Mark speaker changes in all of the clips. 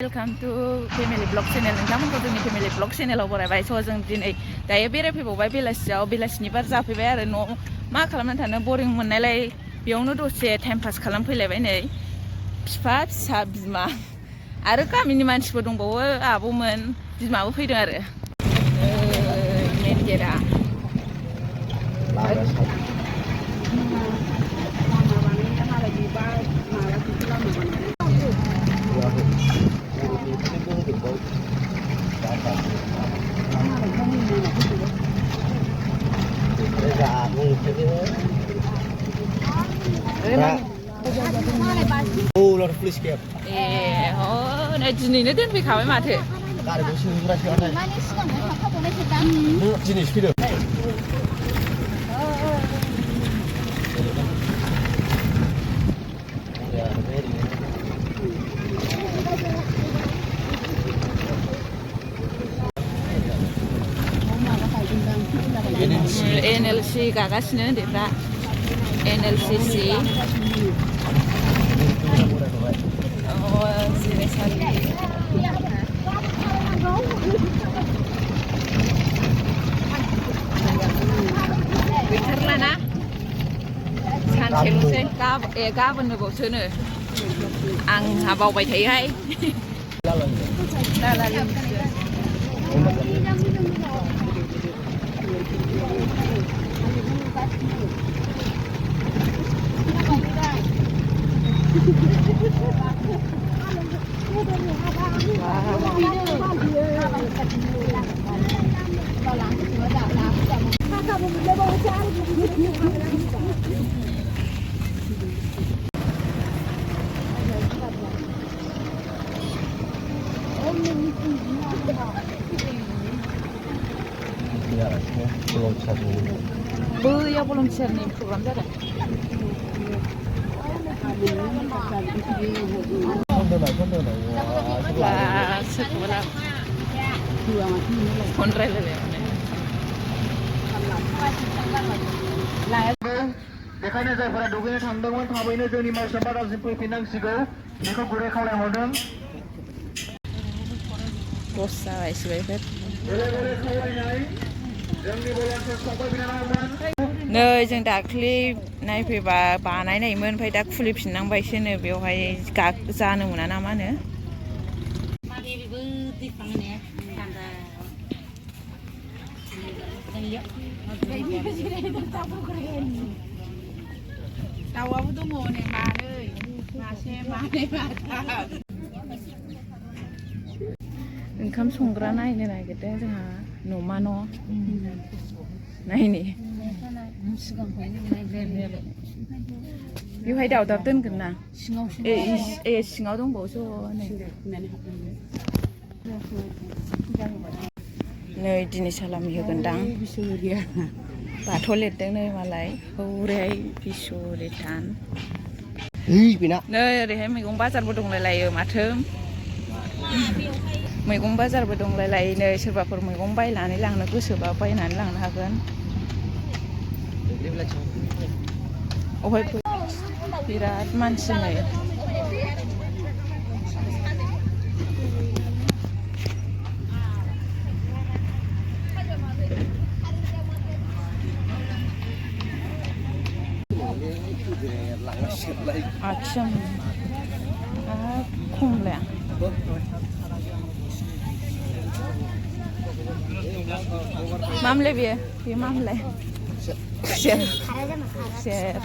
Speaker 1: welcome to family vlog channel नोंथांमोनखौ जोंनि family blog चेनेलाव बरायबाय स' जों दिनै दायो बेरायफैबावबाय बेलासिनि बार जाफैबाय आरो न' मा खालामनानै थानो बरिं मोननायलाय बेयावनो दसे टाइम पास खालामफैलायबाय नै बिफा फिसा बिमा आरो गामिनि मानसिफोर दंबावो आब'मोन बिमाबो फैदों आरो मेन गेटआ
Speaker 2: पुलिस केब
Speaker 1: नै दिनैनो दोनफैखाबाय माथो
Speaker 2: दिनै फैदों
Speaker 1: NLC गागासिनो उन्दैफ्रा NLCC जिरायसालि गैथारलाना सानसेल'सै गाबोननोबावसोनो आंहा बावबाय थायोहाय बैयाव भलन्टियारनि प्रग्राम जादों सोरखौबा फन रायलायलाय
Speaker 2: बेखायनो जायफोरा दुगैनो थांदोंमोन थाबैनो जोंनि मावसोम बादामसिम फैफिननांसिगौ बेखौ गुरै खावलायहरदों
Speaker 1: दस जाबाय सिबायफोर नै जों दाख्लि नायफैबा बानायनायमोन ओमफ्राय दा खुलिफिननांबायसोनो बेवहाय जानो मोना ना मा होनो दाउआबो दङ नै मासे मानै माथाम ओंखाम संग्रा नायनो नागिरदों जोंहा न'मा न' नायनि बेवहाय दावदाब दोनगोन ना सिङाव दंबावो नै दिनै सालामि होगोनदां बाथौ लिरदों नै मालाय हौरैहाय बिस'रिथान नै ओरैहाय मैगं बाजारबो दंलायलायो माथो मैगं बाजारबो दंलायलायो नै सोरबाफोर मैगं बायनानै लांनो गोसोबा बायनानै लांनो हागोन अहाय बिराद मानसि नै आथिं खमलाया मामले बेयो मामले खुसेर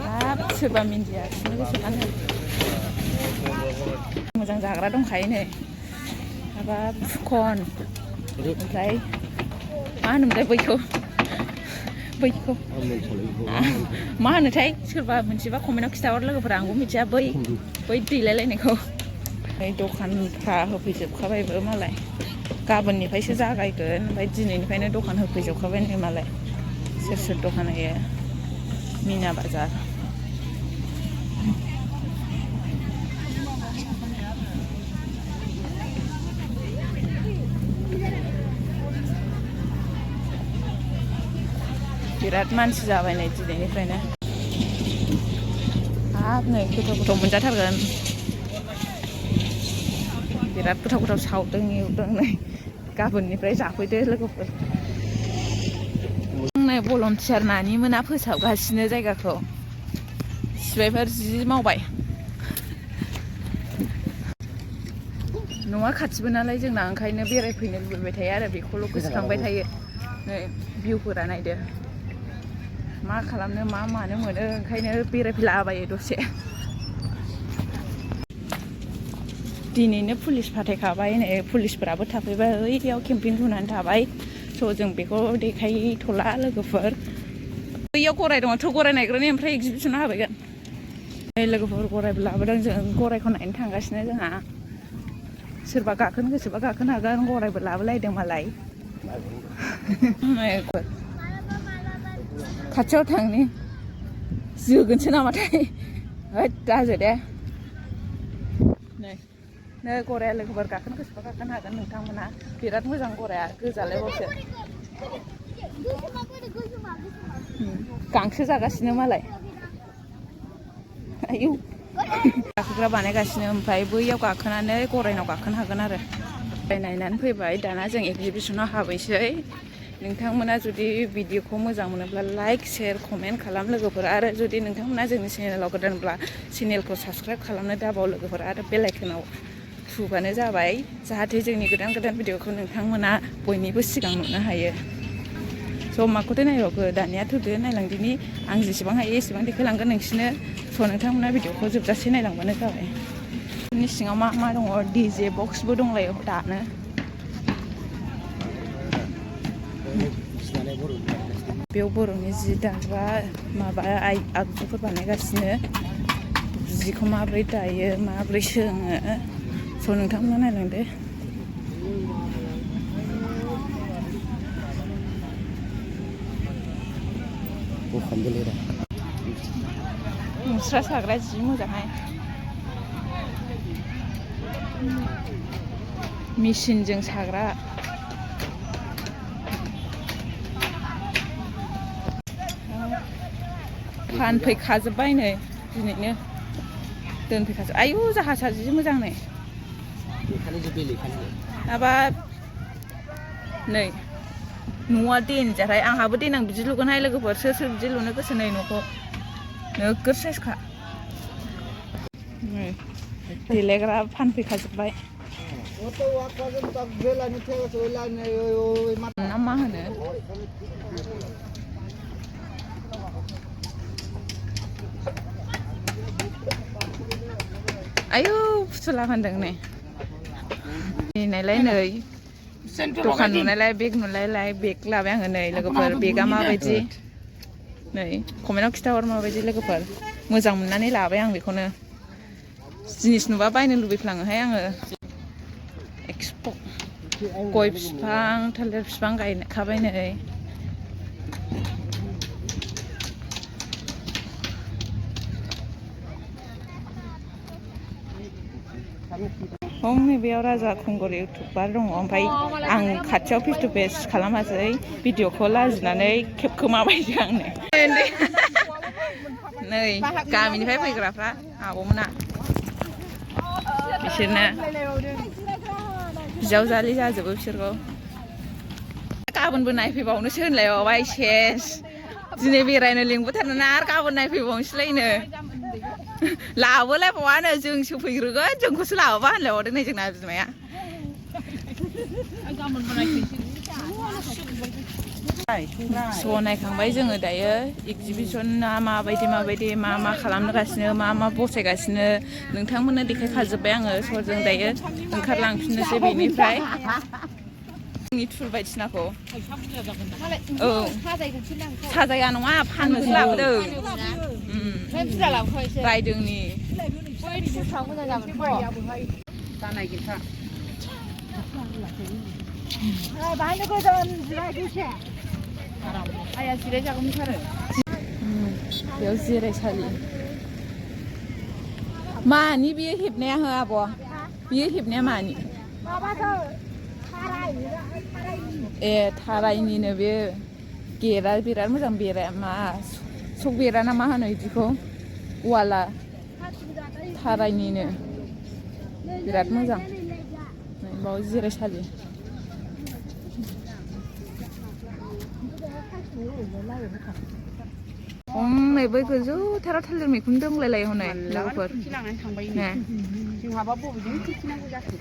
Speaker 1: हाब सोरबा मिन्दिया बिनो गोसोखानो मोजां जाग्रा दंखायो नै माबा फुकन ओमफ्राय मा होनोमोनलाय बैखौ मा होनोथाय सोरबा मोनसेबा कमेन्टआव खिथाहर लोगोफोरा आंबो मिथिया बै दैलायलायनायखौ दखानफ्रा होफैजोबखाबायबो मालाय गाबोननिफ्रायसो जागायगोन ओमफ्राय दिनैनिफ्रायनो दखान होफैजोबखाबाय नै मालाय सोर दखान होयो मिना बाजार बिराद मानसि जाबाय नै दिनैनिफ्रायनो हाब नै गोथाव गोथाव मोनजाथारगोन बिराद गोथाव गोथाव सावदों एवदों नै गाबोननिफ्राय जाफैदो लोगोफोर नै भलन्टियार नानि मोना फोसाबगासिनो जायगाखौ सिबायफोर जि मावबाय न'आ खाथिबो नालाय जोंना ओंखायनो बेरायफैनो लुबैबाय थायो आरो बेखौल' गोसोखांबाय थायो नै भिउफोरा नायदो मा खालामनो मा मानो मोनो ओंखायनो बेरायफैलाबायो दसे दिनैनो पुलिस फाथायखाबाय नै पुलिसफोराबो थाफैबाय ओइयाव केम्पिं होनानै थाबाय स' जों बेखौ देखायथ'ला लोगोफोर बैयाव गराय दङ थ' गराय नायग्रोनि ओमफ्राय एगजिबिसनाव हाबैगोन लोगोफोर गरायबो लाबोदों जों गरायखौ नायनो थांगासिनो जोंहा सोरबा गाखोनो गोसोबा गाखोनो हागोन गरायबो लाबोलायदों मालाय खाथियाव थांनि जोगोनसो नामाथाय होद दाजो दे नै गराया लोगोफोर गाखोनो गोसोबा गाखोनो हागोन नोंथांमोना बिराद मोजां गराया गोजालायबावसो गांसो जागासिनो मालाय आयौ गाखोग्रा बानायगासिनो ओमफ्राय बैयाव गाखोनानै गरायनाव गाखोनो हागोन आरो नायनानै फैबाय दाना जों एगजिबिसनाव हाबैसै नोंथांमोना जुदि भिडिअखौ मोजां मोनोब्ला लाइक शेयार कमेन्ट खालाम लोगोफोर आरो जुदि नोंथांमोना जोंनि चेनेलाव गोदानब्ला चेनेलखौ साबस्क्राइब खालामनो दाबाव लोगोफोर आरो बेल आइकनाव थुबानो जाबाय जाहाथे जोंनि गोदान गोदान भिडिअखौ नोंथांमोना बयनिबो सिगां नुनो हायो स' माखौथो नायबावगो दानिया थुदो नायलांदिनि आं जेसेबां हायो एसेबां देखायलांगोन नोंसिनो स' नोंथांमोना भिडिअखौ जोबजासे नायलांबानो जाबाय नि सिङाव मा मा दङ डिजे बक्सबो दंलायो दानो बेयाव बर'नि जि दाग्रा माबा आगजुफोर बानायगासिनो जिखौ माबोरै दायो माबोरै सोङो स' नोंथांमोना नायलांदो मुस्रा साग्रा जि मोजांहाय मेचिनजों साग्रा फानफैखाजोब्बाय नै दिनैनो दोनफैखाजोब आयु जाहाजा जि मोजां नै माबा नै न'आ देनजारहाय आंहाबो देनां बिदि लुगोनहाय लोगोफोर सोर सोर बिदि लुनो गोसो नै न'खौ नोगोर साइजखा नै देलायग्रा फानफैखाजोब्बाय ना मा होनो आयु फुथुला फानदों नै नायलाय नै दखान नुनायलाय बेग नुनायलाय बेग लाबाय आङो नै लोगोफोर बेगा माबायदि नै कमेन्टआव खिथाहर माबायदि लोगोफोर मोजां मोननानै लाबाय आं बेखौनो जिनिस नुबा बायनो लुबैफ्लाङोहाय आङो एक्सप' गय बिफां थालिर बिफां गायखाबाय नै नैबेयाव राजा खुंगुर इउटुबार दङ ओमफ्राय आं खाथियाव फेस टु फेस खालामासै भिडिअखौ लाजिनानै खेबखोमाबायसो आंनो नै गामिनिफ्राय फैग्राफ्रा आब'मोना बिसोरनो बिजावजालि जाजोबो बिसोरखौ गाबोनबो नायफैबावनोसो होनलायबावबाय सेस दिनै बेरायनो लिंबोथारना आरो गाबोन नायफैबावनोसैलायनो लाबोलायबावानो जोंसो फैग्रोगोन जोंखौसो लाबोबा होनलायबावदों नै जोंना बिमाया स' नायखांबाय जोङो दायो एगजिबिसना माबायदि मा मा खालामगासिनो मा मा बसायगासिनो नोंथांमोननो देखायखाजोब्बाय आङो स' जों दायो ओंखारलांफिननोसै बेनिफ्राय जोंनि टुर बायदिसिनाखौ औ साजाया नङा फाननोसो लाबोदों रायदोंनि बेयाव जिरायसालि मानि बेयो हेबनाया हो आब' बेयो हेबनाया मानि ए थारायनिनो बे गेरा बिराद मोजां बेरा मा सक बेरा ना मा होनो बिदिखौ वाला थारायनिनो बिराद मोजां बाव जिरायसालि नै गोजौथाराव थालिर मैखुन दंलायलायो हनै लोगोफोर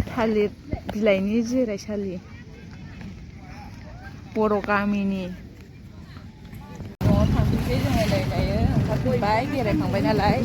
Speaker 1: थालिर बिलाइनि जिरायसालि बर' गामिनि न'आव थांफिनसै जोङो नै दायो ओंखारफिनबाय बेरायखांबाय नालाय